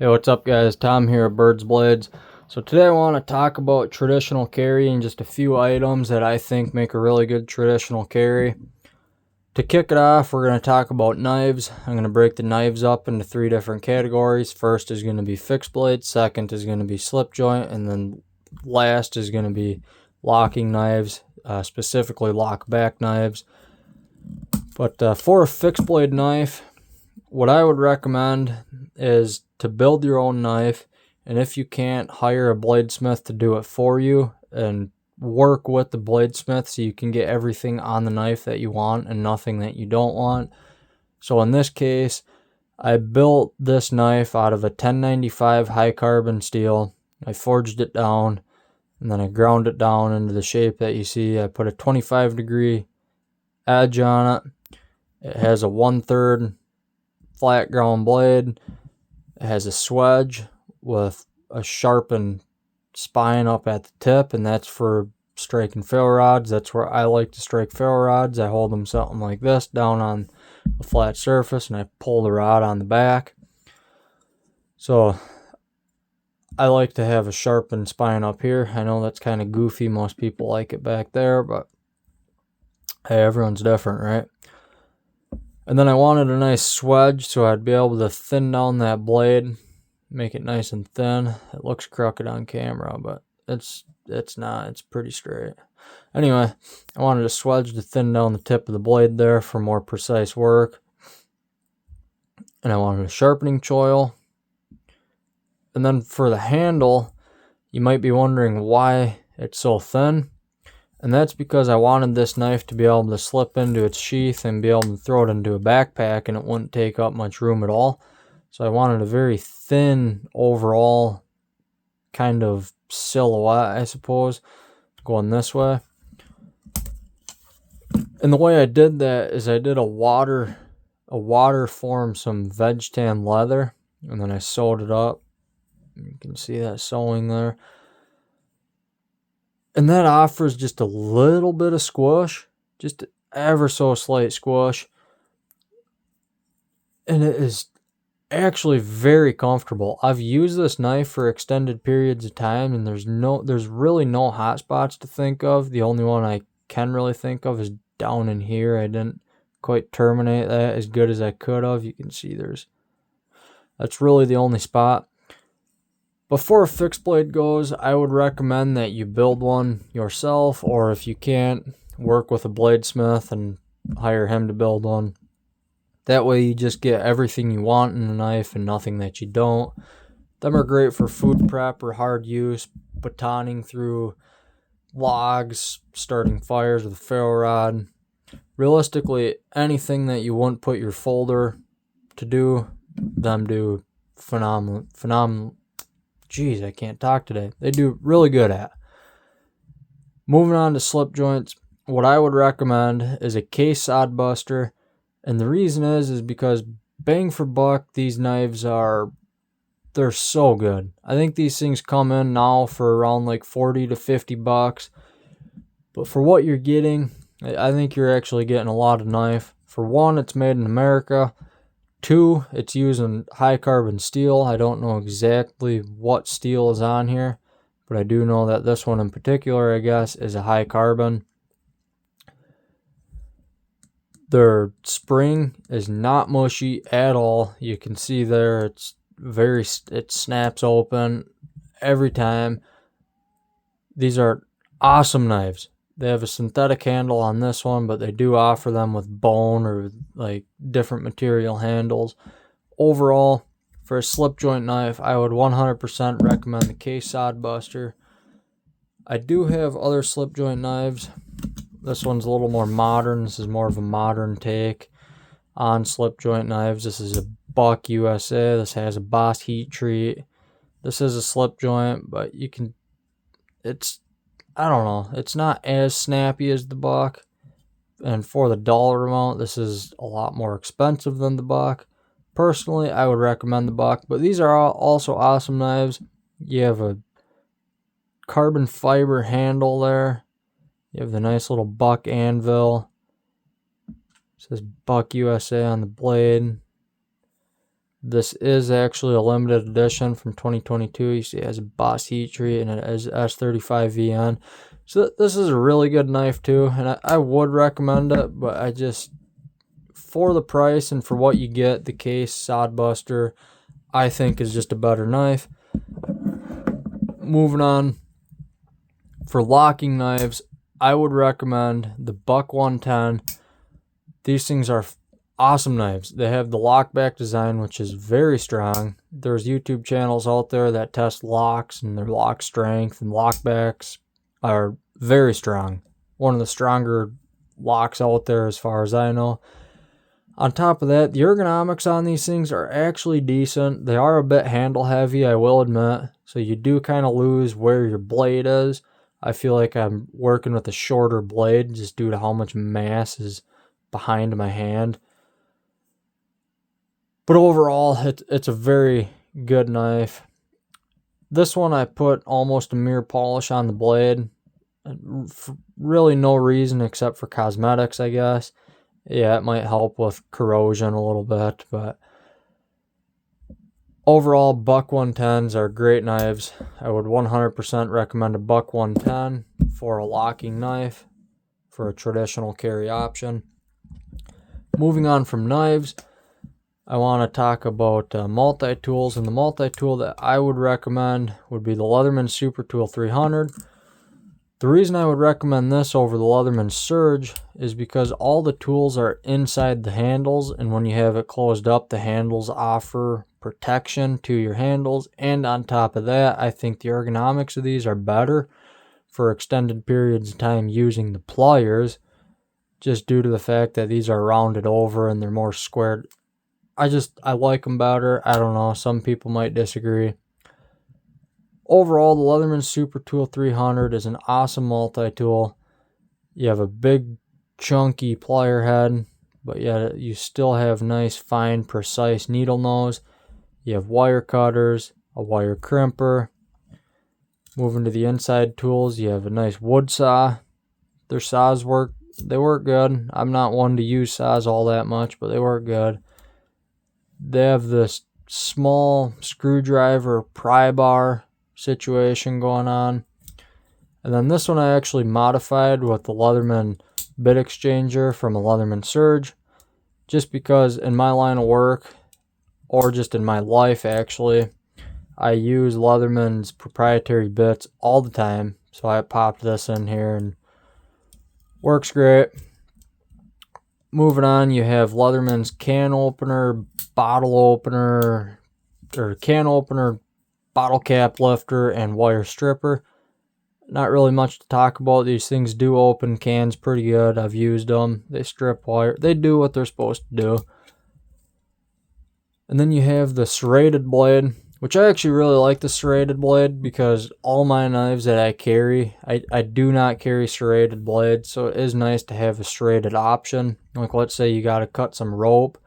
Hey, what's up guys? Tom here at Birds Blades. So today I want to talk about traditional carry and just a few items that I think make a really good traditional carry. To kick it off, we're going to talk about knives. I'm going to break the knives up into 3 different categories. First is going to be fixed blade, second is going to be slip joint, and then last is going to be locking knives, specifically lock back knives. But for a fixed blade knife, what I would recommend is to build your own knife, and if you can't, hire a bladesmith to do it for you and work with the bladesmith so you can get everything on the knife that you want and nothing that you don't want. So in this case, I built this knife out of a 1095 high carbon steel. I forged it down and then I ground it down into the shape that you see. I put a 25-degree edge on it. It has a 1/3 flat ground blade. It has a swedge with a sharpened spine up at the tip, and that's for striking ferro rods. That's where I like to strike ferro rods. I hold them something like this down on a flat surface, and I pull the rod on the back. So I like to have a sharpened spine up here. I know that's kind of goofy. Most people like it back there, but hey, everyone's different, right? And then I wanted a nice swedge so I'd be able to thin down that blade, make it nice and thin. It looks crooked on camera, but it's not. It's pretty straight. Anyway, I wanted a swedge to thin down the tip of the blade there for more precise work. And I wanted a sharpening choil. And then for the handle, you might be wondering why it's so thin. And that's because I wanted this knife to be able to slip into its sheath and be able to throw it into a backpack and it wouldn't take up much room at all. So I wanted a very thin overall kind of silhouette, I suppose, going this way. And the way I did that is I did a water form some veg tan leather, and then I sewed it up. You can see that sewing there. And that offers just a little bit of squish, just ever so slight squish. And it is actually very comfortable. I've used this knife for extended periods of time, and there's really no hot spots to think of. The only one I can really think of is down in here. I didn't quite terminate that as good as I could have. You can see that's really the only spot. Before a fixed blade goes, I would recommend that you build one yourself, or if you can't, work with a bladesmith and hire him to build one. That way you just get everything you want in a knife and nothing that you don't. Them are great for food prep or hard use, batoning through logs, starting fires with a ferro rod. Realistically, anything that you wouldn't put your folder to do, them do phenomenal. Jeez, I can't talk today. They do really good at. Moving on to slip joints, what I would recommend is a case sod buster. And the reason is because bang for buck, these knives they're so good. I think these things come in now for around like 40 to 50 bucks. But for what you're getting, I think you're actually getting a lot of knife. For one, it's made in America. 2, it's using high carbon steel. I don't know exactly what steel is on here, but I do know that this one in particular, I guess, is a high carbon. Their spring is not mushy at all. You can see there it snaps open every time. These are awesome knives. They have a synthetic handle on this one, but they do offer them with bone or like different material handles. Overall, for a slip joint knife, I would 100% recommend the case sod buster. I do have other slip joint knives. This one's a little more modern. This is more of a modern take on slip joint knives. This is a Buck USA. This has a Boss heat treat. This is a slip joint, but I don't know. It's not as snappy as the Buck. And for the dollar amount, this is a lot more expensive than the Buck. Personally, I would recommend the Buck, but these are also awesome knives. You have a carbon fiber handle there. You have the nice little Buck anvil. It says Buck USA on the blade. This is actually a limited edition from 2022. You see it has a Boss heat treat and it has S35VN. So this is a really good knife too, and I would recommend it, but I just, for the price and for what you get, the case, Sodbuster, I think is just a better knife. Moving on, for locking knives, I would recommend the Buck 110. These things are awesome knives. They have the lockback design, which is very strong. There's YouTube channels out there that test locks and their lock strength, and lockbacks are very strong. One of the stronger locks out there as far as I know. On top of that, the ergonomics on these things are actually decent. They are a bit handle heavy, I will admit. So you do kind of lose where your blade is. I feel like I'm working with a shorter blade just due to how much mass is behind my hand. But overall, it's a very good knife. This one I put almost a mirror polish on the blade. For really no reason except for cosmetics, I guess. Yeah, it might help with corrosion a little bit, but overall, Buck 110s are great knives. I would 100% recommend a Buck 110 for a locking knife, for a traditional carry option. Moving on from knives, I want to talk about multi-tools, and the multi-tool that I would recommend would be the Leatherman Super Tool 300. The reason I would recommend this over the Leatherman Surge is because all the tools are inside the handles, and when you have it closed up, the handles offer protection to your handles, and on top of that, I think the ergonomics of these are better for extended periods of time using the pliers, just due to the fact that these are rounded over and they're more squared. I like them better. I don't know, some people might disagree. Overall, the Leatherman Super Tool 300 is an awesome multi-tool. You have a big, chunky plier head, but yet you still have nice, fine, precise needle nose. You have wire cutters, a wire crimper. Moving to the inside tools, you have a nice wood saw. Their saws work good. I'm not one to use saws all that much, but they work good. They have this small screwdriver pry bar situation going on. And then this one I actually modified with the Leatherman bit exchanger from a Leatherman Surge, just because in my line of work, or just in my life actually, I use Leatherman's proprietary bits all the time. So I popped this in here and works great. Moving on, you have Leatherman's can opener, bottle opener, or can opener, bottle cap lifter, and wire stripper. Not really much to talk about. These things do open cans pretty good. I've used them. They strip wire. They do what they're supposed to do. And then you have the serrated blade, which I actually really like the serrated blade because all my knives that I carry, I do not carry serrated blades, so it is nice to have a serrated option. Like let's say you got to cut some rope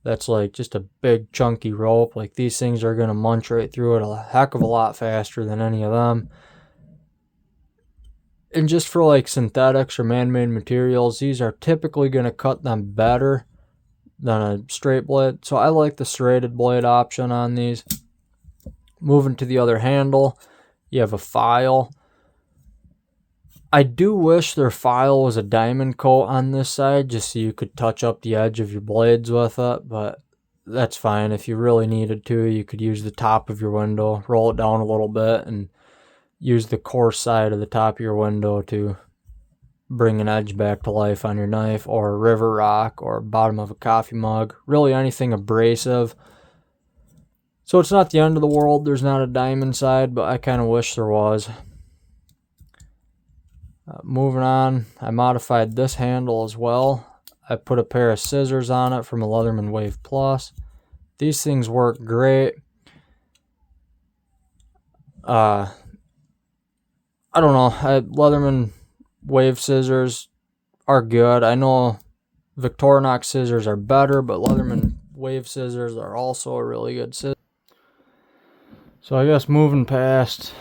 that's like just a big chunky rope. Like these things are going to munch right through it a heck of a lot faster than any of them. And just for like synthetics or man-made materials, these are typically going to cut them better than a straight blade. So I like the serrated blade option on these. Moving to the other handle, you have a file. I do wish their file was a diamond coat on this side, just so you could touch up the edge of your blades with it, but that's fine. If you really needed to, you could use the top of your window, roll it down a little bit, and use the coarse side of the top of your window to bring an edge back to life on your knife, or a river rock, or bottom of a coffee mug, really anything abrasive. So it's not the end of the world. There's not a diamond side, but I kind of wish there was. Moving on, I modified this handle as well. I put a pair of scissors on it from a Leatherman Wave Plus. These things work great. I don't know. Leatherman Wave scissors are good. I know Victorinox scissors are better, but Leatherman Wave scissors are also a really good scissor. So I guess moving past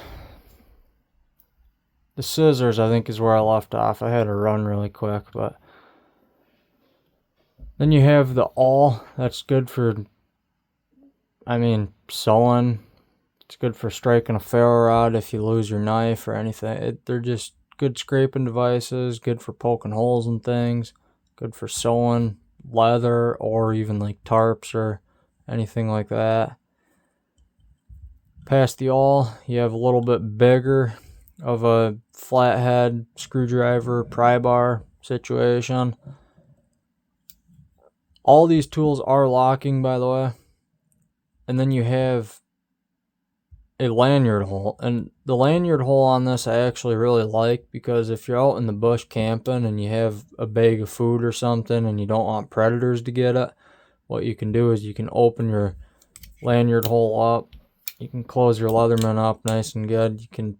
the scissors, I think is where I left off. I had to run really quick, but then you have the awl. That's good for I mean, sewing. It's good for striking a ferro rod if you lose your knife or anything. They're just good scraping devices, good for poking holes in things, good for sewing leather or even like tarps or anything like that. Past the awl, you have a little bit bigger of a flathead screwdriver pry bar situation. All these tools are locking, by the way. And then you have a lanyard hole, and the lanyard hole on this I actually really like, because if you're out in the bush camping and you have a bag of food or something and you don't want predators to get it, what you can do is you can open your lanyard hole up, you can close your Leatherman up nice and good, you can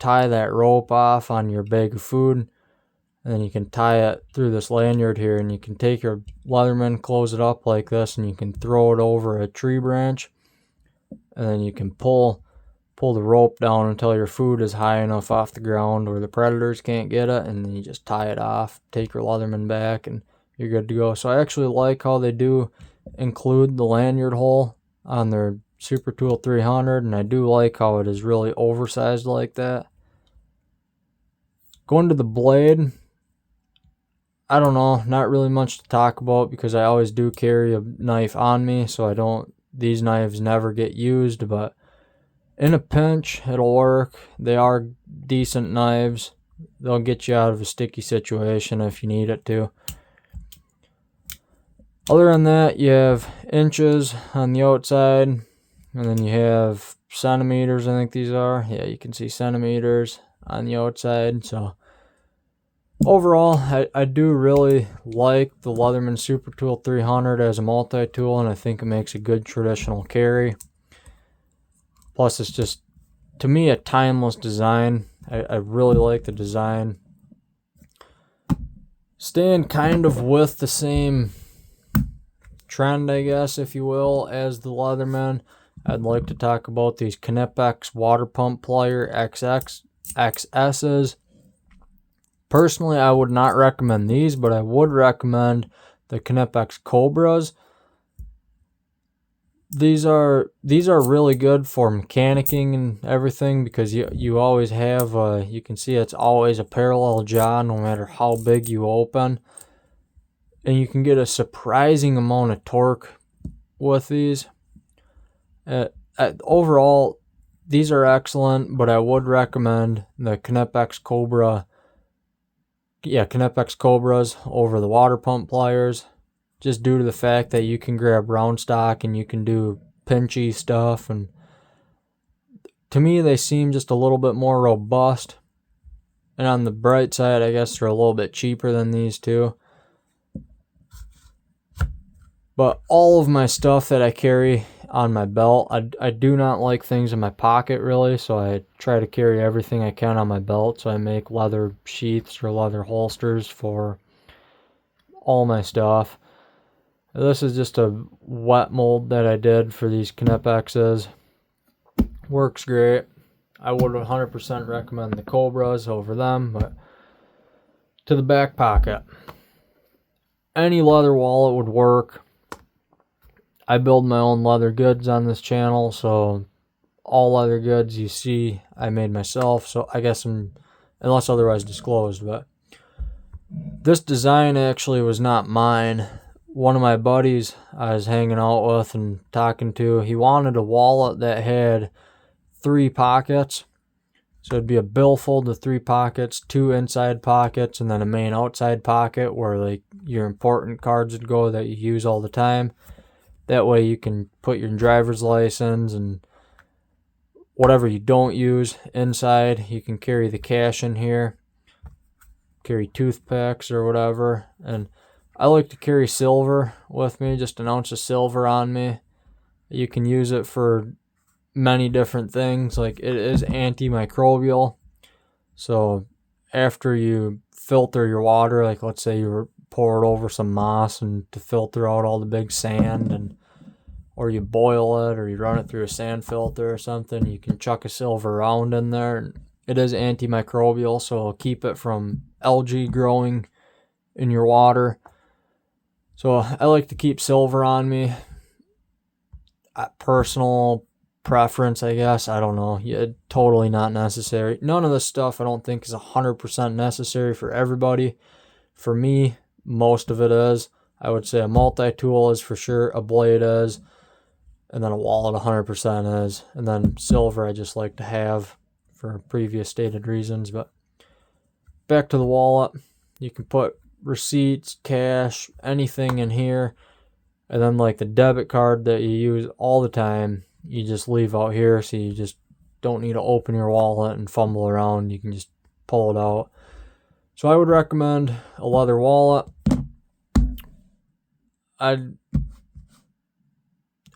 tie that rope off on your bag of food, and then you can tie it through this lanyard here, and you can take your Leatherman, close it up like this, and you can throw it over a tree branch, and then you can pull the rope down until your food is high enough off the ground where the predators can't get it, and then you just tie it off, take your Leatherman back, and you're good to go. So I actually like how they do include the lanyard hole on their Super Tool 300, and I do like how it is really oversized like that. Going to the blade, I don't know, not really much to talk about because I always do carry a knife on me, so these knives never get used, but in a pinch, it'll work. They are decent knives. They'll get you out of a sticky situation if you need it to. Other than that, you have inches on the outside, and then you have centimeters, I think these are. Yeah, you can see centimeters on the outside. So overall, I do really like the Leatherman Super Tool 300 as a multi-tool, and I think it makes a good traditional carry. Plus, it's just, to me, a timeless design. I really like the design. Staying kind of with the same trend, I guess, if you will, as the Leatherman, I'd like to talk about these Knipex water pump plier XS's. Personally, I would not recommend these, but I would recommend the Knipex Cobras. These are really good for mechanicking and everything, because you always have you can see it's always a parallel jaw no matter how big you open, and you can get a surprising amount of torque with these. Overall, these are excellent, but I would recommend the Knipex Cobra. Yeah, Knipex Cobras over the water pump pliers, just due to the fact that you can grab round stock and you can do pinchy stuff, and to me they seem just a little bit more robust, and on the bright side I guess they're a little bit cheaper than these two. But all of my stuff that I carry on my belt, I do not like things in my pocket really, so I try to carry everything I can on my belt. So I make leather sheaths or leather holsters for all my stuff. This is just a wet mold that I did for these Knipexes. Works great. I would 100% recommend the Cobras over them. But to the back pocket, any leather wallet would work. I build my own leather goods on this channel, so all leather goods you see I made myself, so I guess unless otherwise disclosed. But this design actually was not mine. One of my buddies I was hanging out with and talking to, he wanted a wallet that had 3 pockets. So it'd be a billfold with 3 pockets, 2 inside pockets, and then a main outside pocket where like your important cards would go that you use all the time. That way you can put your driver's license and whatever you don't use inside. You can carry the cash in here, carry toothpicks or whatever. And I like to carry silver with me, just an ounce of silver on me. You can use it for many different things. Like, it is antimicrobial. So after you filter your water, like let's say you pour it over some moss and to filter out all the big sand, and or you boil it or you run it through a sand filter or something, you can chuck a silver round in there. It is antimicrobial, so it'll keep it from algae growing in your water. So I like to keep silver on me. personal preference, I guess. I don't know. Yeah, totally not necessary. None of this stuff I don't think is 100% necessary for everybody. For me, most of it is. I would say a multi-tool is for sure, a blade is, and then a wallet 100% is. And then silver I just like to have for previous stated reasons. But back to the wallet, you can put receipts, cash, anything in here. And then like the debit card that you use all the time, you just leave out here, so you just don't need to open your wallet and fumble around. You can just pull it out. So I would recommend a leather wallet. I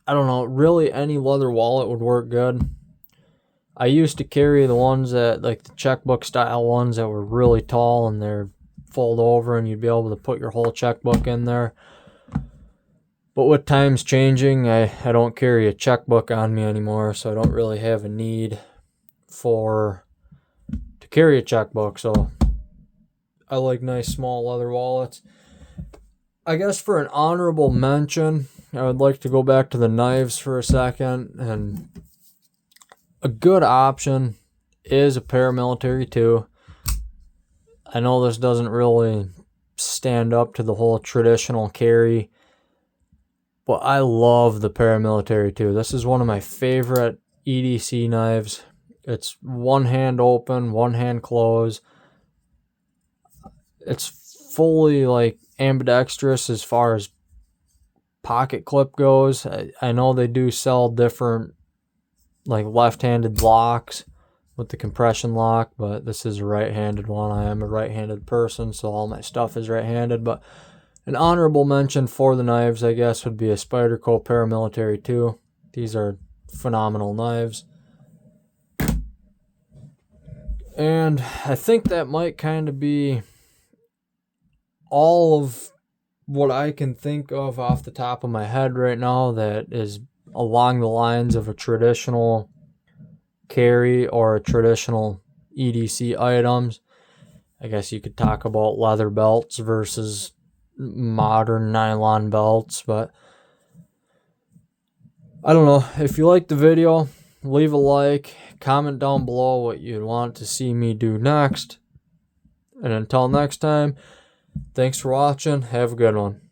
don't know, really any leather wallet would work good. I used to carry the ones that, like the checkbook style ones that were really tall and they're fold over and you'd be able to put your whole checkbook in there. But with times changing, I don't carry a checkbook on me anymore, so I don't really have a need to carry a checkbook. So I like nice small leather wallets. I guess for an honorable mention, I would like to go back to the knives for a second. And a good option is a paramilitary too. I know this doesn't really stand up to the whole traditional carry, but I love the paramilitary too. This is one of my favorite EDC knives. It's one hand open, one hand closed. It's fully like ambidextrous as far as pocket clip goes. I know they do sell different like left-handed locks with the compression lock, but this is a right-handed one. I am a right-handed person, so all my stuff is right-handed. But an honorable mention for the knives, I guess, would be a Spyderco Paramilitary 2. These are phenomenal knives. And I think that might kind of be all of what I can think of off the top of my head right now that is along the lines of a traditional carry or a traditional EDC items. I guess you could talk about leather belts versus modern nylon belts, but I don't know. If you like the video, leave a like, comment down below what you'd want to see me do next. And until next time, thanks for watching. Have a good one.